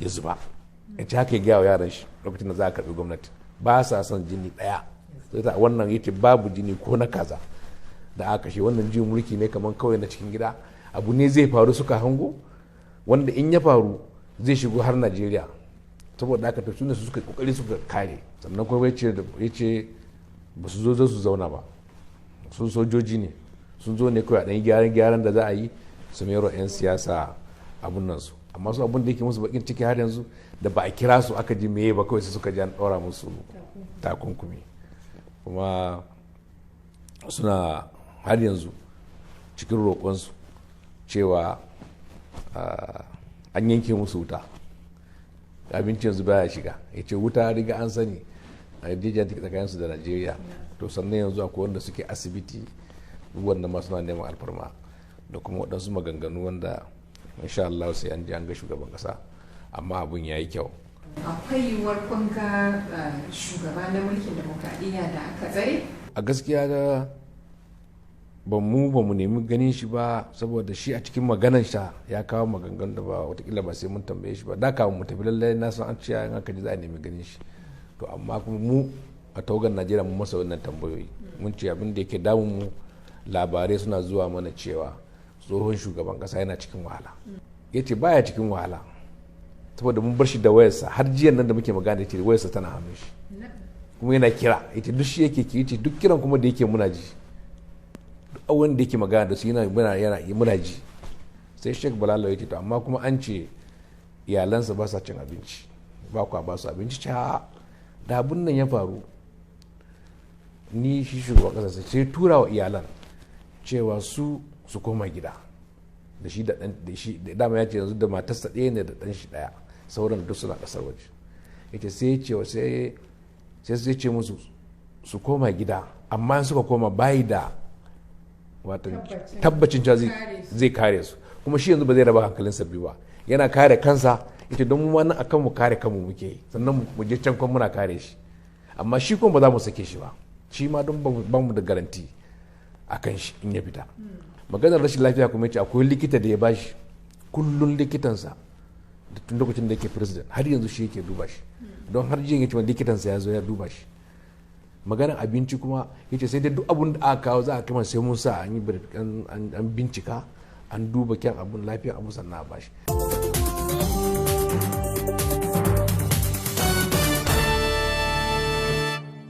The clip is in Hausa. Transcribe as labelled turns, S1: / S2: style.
S1: ya zuba. Ya ce haka ya gaya wa yaran shi lokacin da za a karɓi gwamnati, ba sa son jini ɗaya. Sai ta wannan yace babu jini ko na kaza da aka kashe. Wannan juyin mulki ne kamar kawai na cikin gida, abu ne zai faru suka hango, wanda in ya faru zai shigo har Najeriya. Saboda haka su ne su suka kokari suka kare. Sannan kuma ya ce ba su zo su zauna ba, sun sojoji ne, sun zo ne kawai a ɗan gyaran da za a yi su mero 'yan siyasa abun nan su. Amma su abun da yake musu bakin ciki har yanzu da ba a kira su aka ji meye ba, kawai sai suka ji an ɗora musu takunkumi. Kuma suna har yanzu cikin roƙonsu cewa an yanke musu wuta, abinci yanzu baya shiga. Ya ce wuta riga an sani a yarjejiyar tsakaninsu da Najeriya, to sannan yanzu akwai wanda suke asibiti, wanda ma suna neman alfarma da kuma waɗansu maganganu wanda insha Allah sai an ji an ga shugaban ƙasa, amma abun ya yi kyau.
S2: Akwai yiwuwar kun ga shugaba na mulkin demokradiyya da aka tsare?
S1: A gaskiya ga ba mu nemi ganin shi ba, saboda shi a cikin maganan sa ya kawo maganganu da ba watakila ba sai mun tambaye shi ba. Da kawo mu tafi lallai na san an ce in aka ji za a nemi ganin shi, to amma kuma mu a tawagar Najeriya mun masa wannan tambayoyi. Mun ce abin da yake damun mu, labarai suna zuwa mana cewa tsohon shugaban kasa yana cikin wahala. Ya ce baya cikin wahala, saboda mun bar shi da wayarsa har jiyan nan da muke magana, ya ce wayarsa tana hannun shi kuma yana kira. Ya ce duk shi yake ki, ya ce duk kiran kuma da yake muna ji, duk awon da yake magana da su muna ji. Sai Sheikh Balalo ya ce to amma kuma an ce iyalansa ba sa cin abinci, ba kwa ba su abinci. Da abin nan ya faru, ni shi shugaban kasa sai tura wa iyalan cewa su koma gida da shi da dama ya ce yanzu da matarsa ɗaya ne da ɗan shi ɗaya, sauran duk suna ƙasar waje. Yace sai ce musu su koma gida, amma suka koma bayi da tabbacin cewa zai kare su. Kuma shi yanzu ba zai raba hankalinsa biyu ba, yana kare kansa. Ita don mu wannan akan mu kare kanmu muke yi, sannan mu je can kuma muna kare shi, amma shi kuma ba za mu sake shi ba, shi ma don ba mu da garanti a kan shi in ya fita. Maganar rashin lafiya kuma yace akwai likita da ya bashi, kullun likitansa da tun lokacin da yake president har yanzu shi yake duba shi, don har jiya yace likitansa ya zo ya duba shi. Maganar abinci kuma yace sai dai duk abun da aka kawo za a kama sai mun sa an bincika, an duba kyan abun lafiya abu sannan a bashi.